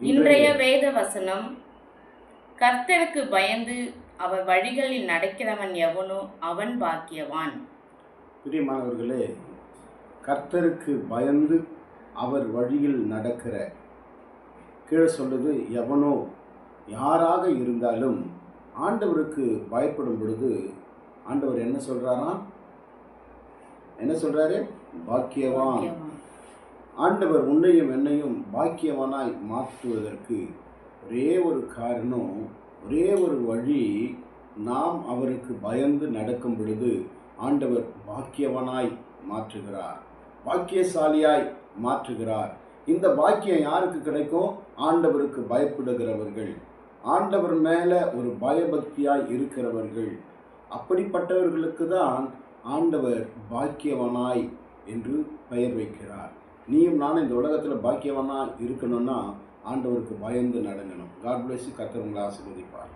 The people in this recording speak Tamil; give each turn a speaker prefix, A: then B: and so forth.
A: இன்றைய வேத வசனம், கர்த்தருக்கு பயந்து அவர் வழிகளில் நடக்கிறவன் எவனோ அவன் பாக்கியவான்.
B: பிரியமானவர்களே, கர்த்தருக்கு பயந்து அவர் வழியில் நடக்கிற, கீழே சொல்லுது எவனோ, யாராக இருந்தாலும் ஆண்டவருக்கு பயப்படும் பொழுது ஆண்டவர் என்ன சொல்றாராம்? என்ன சொல்றாரு? பாக்கியவான். ஆண்டவர் உன்னையும் என்னையும் பாக்கியவானாய் மாற்றுவதற்கு ஒரே ஒரு காரணம், ஒரே ஒரு வழி, நாம் அவருக்கு பயந்து நடக்கும் பொழுது ஆண்டவர் பாக்கியவனாய் மாற்றுகிறார், பாக்கியசாலியாய் மாற்றுகிறார். இந்த பாக்கியம் யாருக்கு கிடைக்கும்? ஆண்டவருக்கு பயப்படுகிறவர்கள், ஆண்டவர் மேல ஒரு பயபக்தியாய் இருக்கிறவர்கள். அப்படிப்பட்டவர்களுக்கு தான் ஆண்டவர் பாக்கியவனாய் என்று பெயர் வைக்கிறார். நீயும் நானும் இந்த உலகத்தில் பாக்கியவனாய் இருக்கணும்னா ஆண்டவருக்கு பயந்து நடங்கணும். God bless you. கர்த்தர் உங்களை ஆசீர்வதிப்பார்.